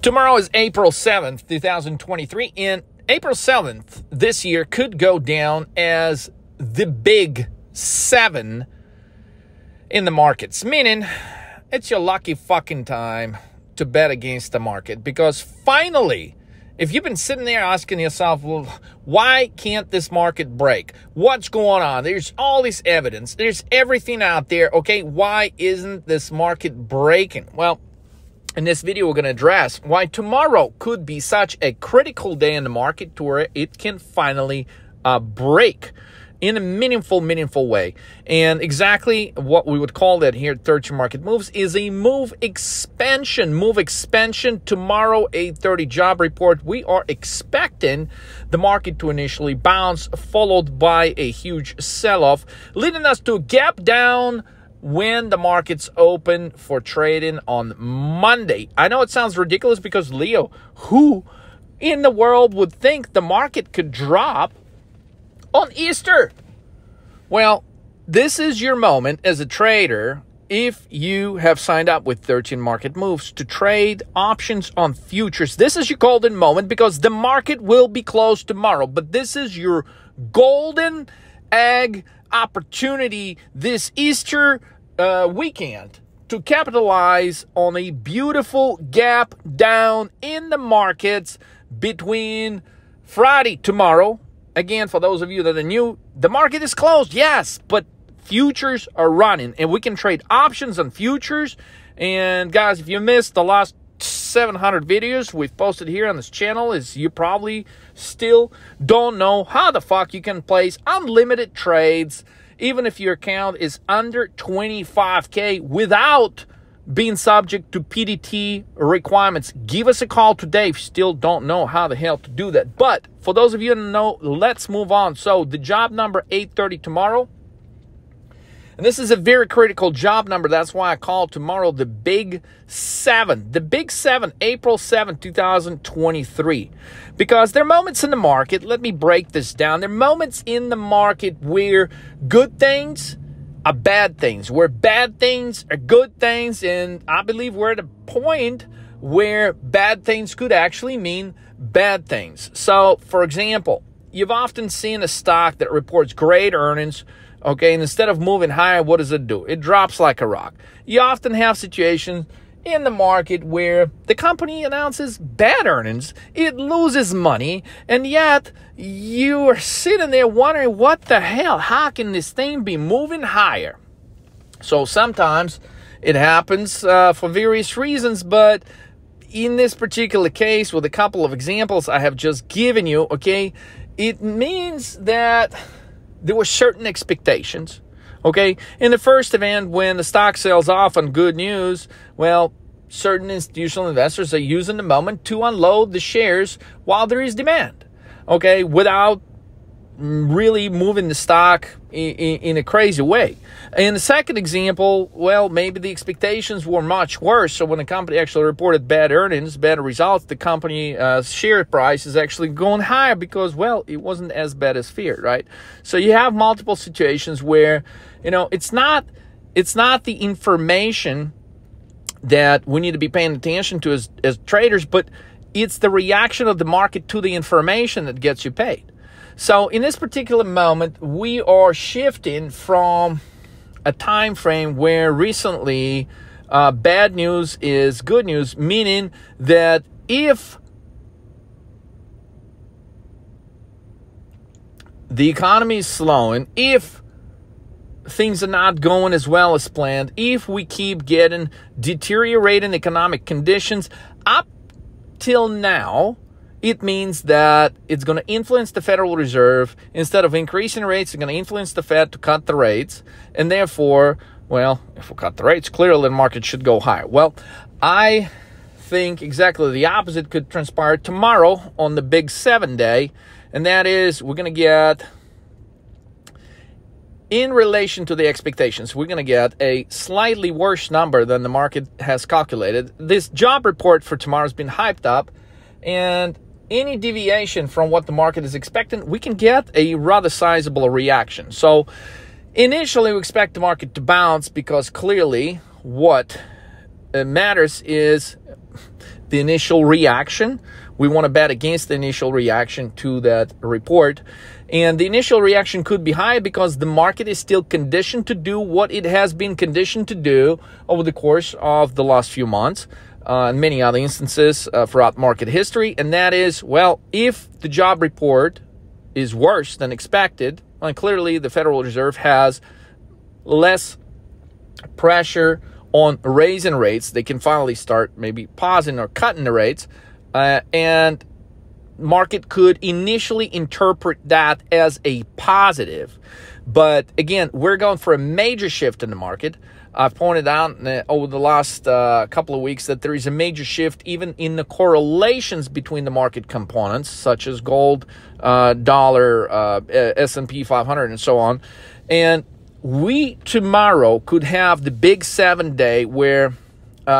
Tomorrow is April 7th, 2023, and April 7th this year could go down as the big 7 in the markets, meaning it's your lucky fucking time to bet against the market, because finally, if you've been sitting there asking yourself, well, why can't this market break? What's going on? There's all this evidence. There's everything out there. Okay, why isn't this market breaking? Well, in this video, we're going to address why tomorrow could be such a critical day in the market to where it can finally break in a meaningful way. And exactly what we would call that here at 13 Market Moves is a move expansion. Move expansion. Tomorrow, 8:30 job report. We are expecting the market to initially bounce, followed by a huge sell-off, leading us to a gap down when the markets open for trading on Monday. I know it sounds ridiculous because, Leo, who in the world would think the market could drop on Easter? Well, this is your moment as a trader if you have signed up with 13 Market Moves to trade options on futures. This is your golden moment because the market will be closed tomorrow, but this is your golden egg opportunity this Easter weekend to capitalize on a beautiful gap down in the markets between Friday tomorrow. Again, for those of you that are new, the market is closed, yes, but futures are running, and we can trade options on futures. And guys, if you missed the last 700 videos we've posted here on this channel, is you probably still don't know how the fuck you can place unlimited trades even if your account is under 25K without being subject to PDT requirements. Give us a call today if you still don't know how the hell to do that. But for those of you who know, let's move on. So the job number 8:30 tomorrow. And this is a very critical job number. That's why I call tomorrow the Big 7. The Big 7, April 7, 2023. Because there are moments in the market, let me break this down. There are moments in the market where good things are bad things, where bad things are good things. And I believe we're at a point where bad things could actually mean bad things. So, for example, you've often seen a stock that reports great earnings, okay, and instead of moving higher, what does it do? It drops like a rock. You often have situations in the market where the company announces bad earnings, it loses money, and yet you are sitting there wondering, what the hell? How can this thing be moving higher? So sometimes it happens for various reasons, but in this particular case, with a couple of examples I have just given you, okay, it means that there were certain expectations, okay? In the first event, when the stock sells off on good news, well, certain institutional investors are using the moment to unload the shares while there is demand, okay, without really moving the stock in a crazy way. In the second example, well, maybe the expectations were much worse. So when the company actually reported bad earnings, bad results, the company share price is actually going higher because, well, it wasn't as bad as feared, right? So you have multiple situations where, you know, it's not the information that we need to be paying attention to as traders, but it's the reaction of the market to the information that gets you paid. So in this particular moment, we are shifting from a time frame where recently bad news is good news, meaning that if the economy is slowing, if things are not going as well as planned, if we keep getting deteriorating economic conditions up till now, it means that it's going to influence the Federal Reserve. Instead of increasing rates, it's going to influence the Fed to cut the rates. And therefore, well, if we cut the rates, clearly the market should go higher. Well, I think exactly the opposite could transpire tomorrow on the Big 7 day. And that is, we're going to get, in relation to the expectations, we're going to get a slightly worse number than the market has calculated. This job report for tomorrow has been hyped up, and any deviation from what the market is expecting, we can get a rather sizable reaction. So initially, we expect the market to bounce because clearly what matters is the initial reaction. We want to bet against the initial reaction to that report. And the initial reaction could be high because the market is still conditioned to do what it has been conditioned to do over the course of the last few months, and many other instances throughout market history. And that is, well, if the job report is worse than expected, well, clearly the Federal Reserve has less pressure on raising rates. They can finally start maybe pausing or cutting the rates, and market could initially interpret that as a positive. But again, we're going for a major shift in the market. I've pointed out over the last couple of weeks that there is a major shift even in the correlations between the market components, such as gold, dollar, S&P 500, and so on. And we tomorrow could have the big 7 day where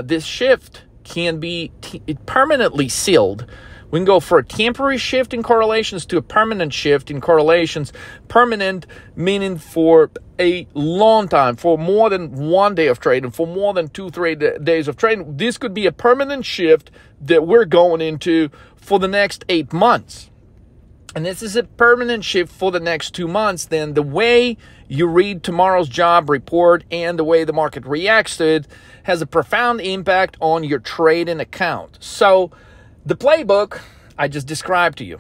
this shift can be permanently sealed. We can go for a temporary shift in correlations to a permanent shift in correlations. Permanent meaning for a long time, for more than 1 day of trading, for more than 2-3 days of trading. This could be a permanent shift that we're going into for the next 8 months. And this is a permanent shift for the next 2 months. Then the way you read tomorrow's job report and the way the market reacts to it has a profound impact on your trading account. So the playbook I just described to you.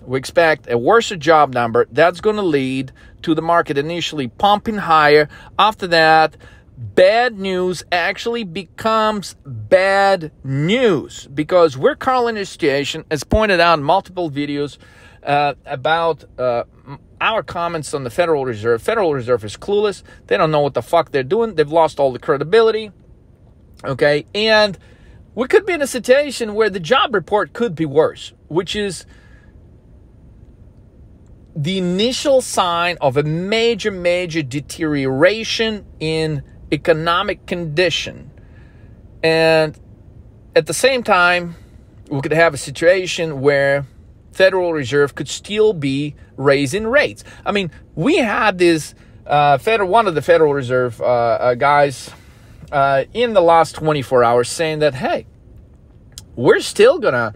We expect a worse job number. That's going to lead to the market initially pumping higher. After that, bad news actually becomes bad news because we're calling a situation, as pointed out in multiple videos, about our comments on the Federal Reserve. Federal Reserve is clueless. They don't know what the fuck they're doing. They've lost all the credibility. Okay, and we could be in a situation where the job report could be worse, which is the initial sign of a major deterioration in economic condition. And at the same time, we could have a situation where Federal Reserve could still be raising rates. I mean, we had this one of the Federal Reserve guys in the last 24 hours saying that, hey, we're still gonna,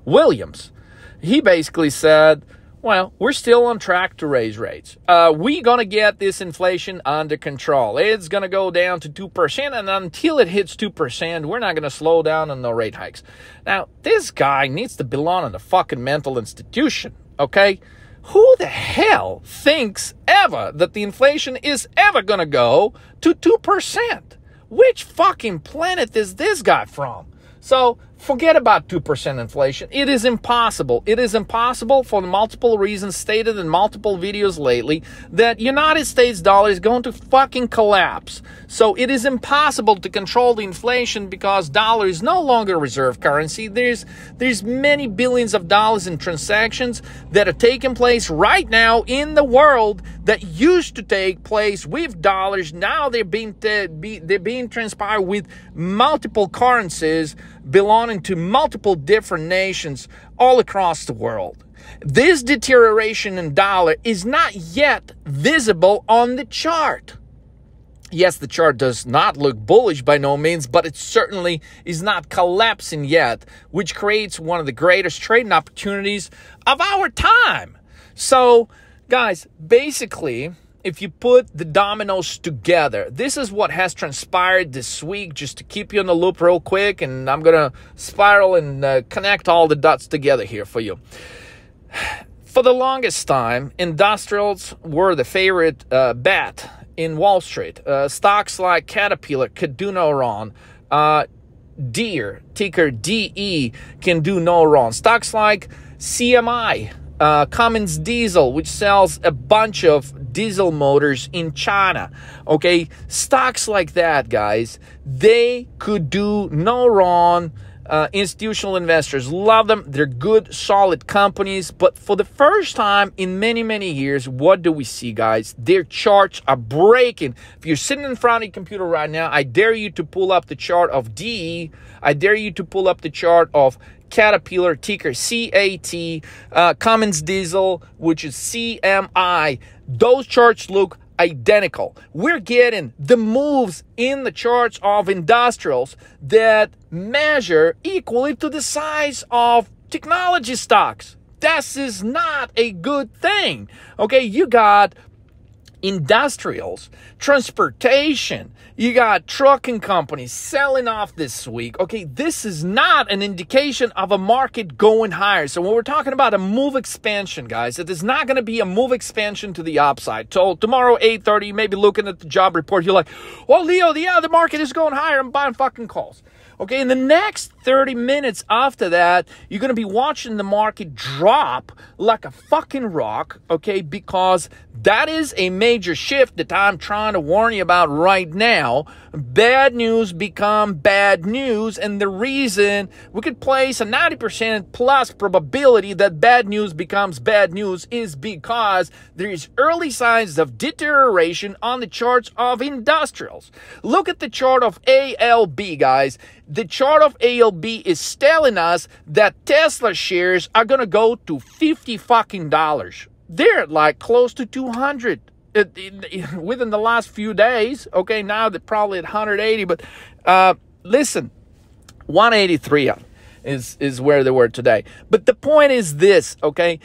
Williams. He basically said, well, we're still on track to raise rates. We're gonna get this inflation under control. It's gonna go down to 2%, and until it hits 2%, we're not gonna slow down on the rate hikes. Now, this guy needs to belong in a fucking mental institution, okay? Who the hell thinks ever that the inflation is ever gonna go to 2%? Which fucking planet is this guy from? So forget about 2% inflation. It is impossible. It is impossible for the multiple reasons stated in multiple videos lately that United States dollar is going to fucking collapse. So it is impossible to control the inflation because dollar is no longer a reserve currency. There's many billions of dollars in transactions that are taking place right now in the world that used to take place with dollars. Now they're being transpired with multiple currencies belonging to multiple different nations all across the world. This deterioration in dollar is not yet visible on the chart. Yes, the chart does not look bullish by no means, but it certainly is not collapsing yet, which creates one of the greatest trading opportunities of our time. So, guys, basically, if you put the dominoes together, this is what has transpired this week, just to keep you in the loop real quick, and I'm going to spiral and connect all the dots together here for you. For the longest time, industrials were the favorite bet in Wall Street. Stocks like Caterpillar could do no wrong. Deere, ticker DE, can do no wrong. Stocks like CMI, Cummins Diesel, which sells a bunch of diesel motors in China. Okay, stocks like that, guys, they could do no wrong. Institutional investors love them. They're good, solid companies. But for the first time in many years, what do we see, guys? Their charts are breaking. If you're sitting in front of your computer right now, I dare you to pull up the chart of DE. I dare you to pull up the chart of Caterpillar, ticker CAT, Cummins Diesel, which is CMI. Those charts look identical. We're getting the moves in the charts of industrials that measure equally to the size of technology stocks. This is not a good thing. Okay, you got industrials, transportation, you got trucking companies selling off this week. Okay, this is not an indication of a market going higher. So when we're talking about a move expansion, guys, it is not going to be a move expansion to the upside. So tomorrow, 8:30, you may be looking at the job report. You're like, well, Leo, the market is going higher. I'm buying fucking calls. Okay, in the next 30 minutes after that, you're going to be watching the market drop like a fucking rock, okay, because that is a major shift that I'm trying to warn you about right now. Bad news become bad news, and the reason we could place a 90% plus probability that bad news becomes bad news is because there is early signs of deterioration on the charts of industrials. Look at the chart of ALB, guys. The chart of ALB is telling us that Tesla shares are going to go to $50 fucking dollars. They're at like close to 200 within the last few days. Okay, now they're probably at 180, but listen, 183 is where they were today. But the point is this, okay?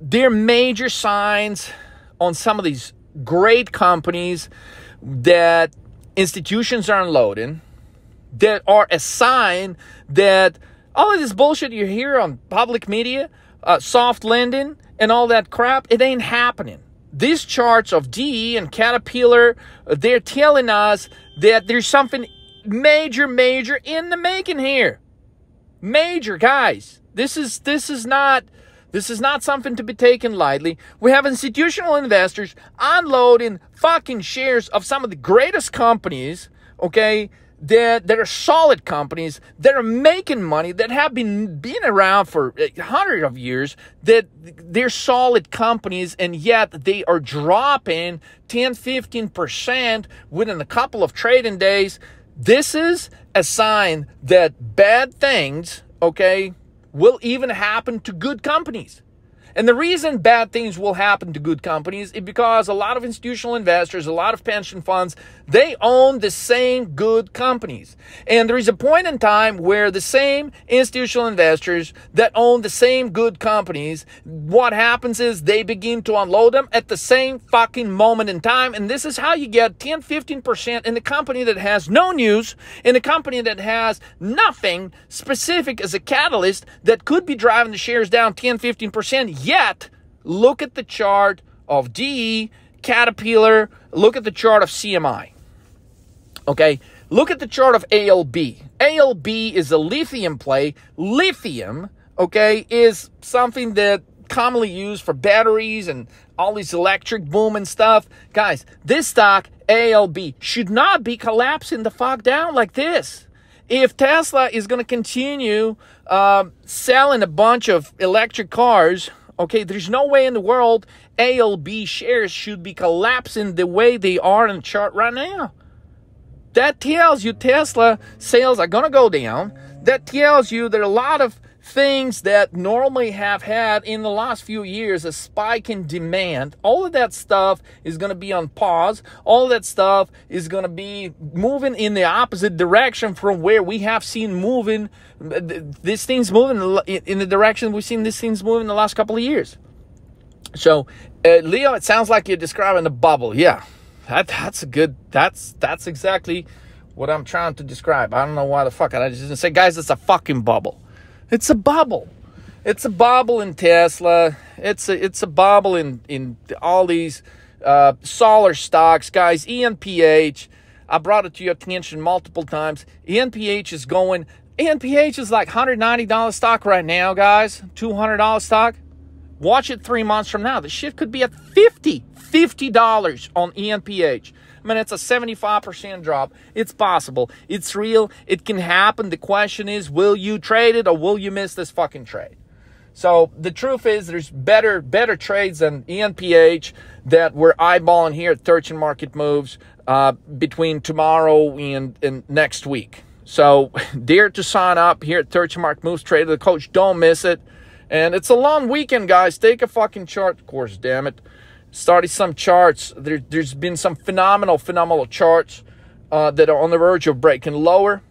There are major signs on some of these great companies that institutions are unloading, that are a sign that all of this bullshit you hear on public media, soft landing and all that crap, it ain't happening. These charts of DE and Caterpillar, they're telling us that there's something major in the making here. Major, guys. This is not something to be taken lightly. We have institutional investors unloading fucking shares of some of the greatest companies, okay, that are solid companies, that are making money, that have been around for hundreds of years, that they're solid companies, and yet they are dropping 10-15% within a couple of trading days. This is a sign that bad things, okay, will even happen to good companies. And the reason bad things will happen to good companies is because a lot of institutional investors, a lot of pension funds, they own the same good companies. And there is a point in time where the same institutional investors that own the same good companies, what happens is they begin to unload them at the same fucking moment in time. And this is how you get 10-15% in a company that has no news, in a company that has nothing specific as a catalyst that could be driving the shares down 10-15%. Yet, look at the chart of DE, Caterpillar, look at the chart of CMI. Okay, look at the chart of ALB. ALB is a lithium play. Lithium, okay, is something that commonly used for batteries and all these electric boom and stuff. Guys, this stock, ALB, should not be collapsing the fuck down like this. If Tesla is going to continue selling a bunch of electric cars, okay, there's no way in the world ALB shares should be collapsing the way they are in the chart right now. That tells you Tesla sales are going to go down. That tells you there are a lot of things that normally have had in the last few years a spike in demand. All of that stuff is going to be on pause. All of that stuff is going to be moving in the opposite direction from where we have seen moving. This thing's moving in the direction we've seen this thing's moving in the last couple of years. So, Leo, it sounds like you're describing a bubble. Yeah, that's exactly what I'm trying to describe. I don't know why the fuck I just didn't say, guys, it's a fucking bubble. It's a bubble. It's a bubble in Tesla. It's a bubble in all these solar stocks, guys. ENPH. I brought it to your attention multiple times. ENPH is going. ENPH is like $190 stock right now, guys. $200 stock. Watch it 3 months from now. The shit could be at $50 on ENPH. I mean, it's a 75% drop. It's possible. It's real. It can happen. The question is, will you trade it or will you miss this fucking trade? So the truth is there's better trades than ENPH that we're eyeballing here at 13 Market Moves between tomorrow and next week. So dare to sign up here at 13 Market Moves. Trade of the Coach. Don't miss it. And it's a long weekend, guys. Take a fucking chart course, damn it. Started some charts. There's been some phenomenal charts that are on the verge of breaking lower.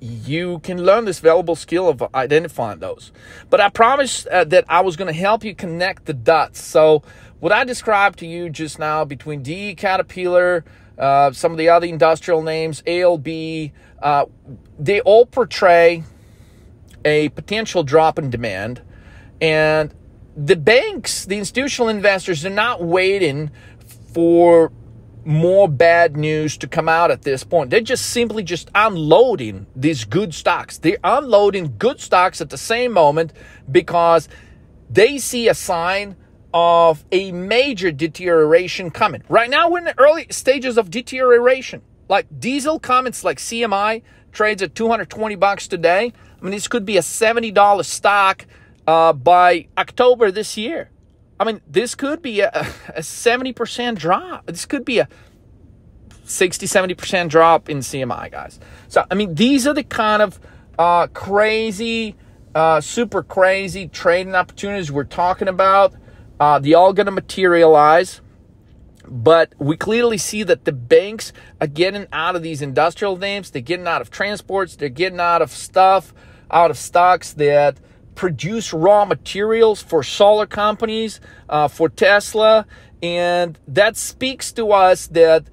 You can learn this valuable skill of identifying those. But I promised that I was going to help you connect the dots. So what I described to you just now between DE, Caterpillar, some of the other industrial names, ALB, they all portray a potential drop in demand. And the banks, the institutional investors, are not waiting for more bad news to come out at this point. They're just simply just unloading these good stocks. They're unloading good stocks at the same moment because they see a sign of a major deterioration coming. Right now, we're in the early stages of deterioration. Like diesel comments like CMI trades at $220 today. I mean, this could be a $70 stock by October this year. I mean, this could be a 70% drop. This could be a 60-70% drop in CMI, guys. So, I mean, these are the kind of crazy, super crazy trading opportunities we're talking about. They all going to materialize. But we clearly see that the banks are getting out of these industrial names. They're getting out of transports. They're getting out of stuff, out of stocks that produce raw materials for solar companies, for Tesla. And that speaks to us that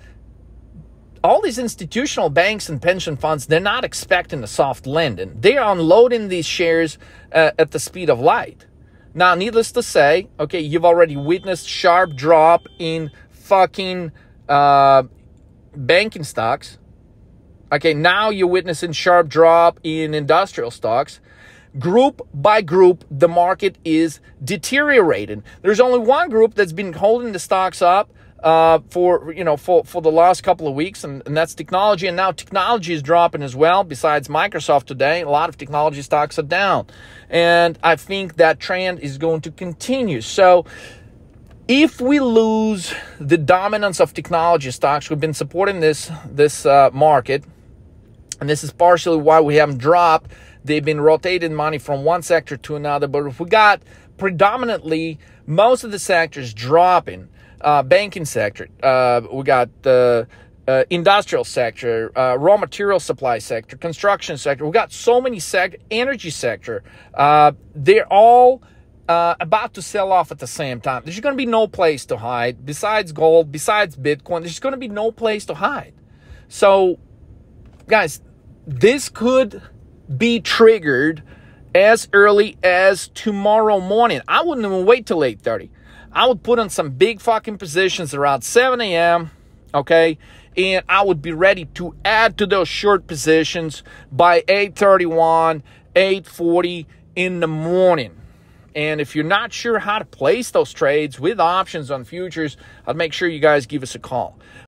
all these institutional banks and pension funds, they're not expecting a soft landing. They are unloading these shares at the speed of light. Now, needless to say, okay, you've already witnessed sharp drop in fucking banking stocks. Okay, now you're witnessing sharp drop in industrial stocks. Group by group, the market is deteriorating. There's only one group that's been holding the stocks up for the last couple of weeks, and that's technology. And now technology is dropping as well. Besides Microsoft today, a lot of technology stocks are down, and I think that trend is going to continue. So if we lose the dominance of technology stocks, we've been supporting this market, and this is partially why we haven't dropped. They've been rotating money from one sector to another. But if we got predominantly most of the sectors dropping, banking sector, we got the industrial sector, raw material supply sector, construction sector. We got so many sectors, energy sector. They're all about to sell off at the same time. There's going to be no place to hide. Besides gold, besides Bitcoin, there's going to be no place to hide. So, guys, this could be triggered as early as tomorrow morning. I wouldn't even wait till 8:30. I would put on some big fucking positions around 7 a.m., okay? And I would be ready to add to those short positions by 8:31, 8:40 in the morning. And if you're not sure how to place those trades with options on futures, I'd make sure you guys give us a call.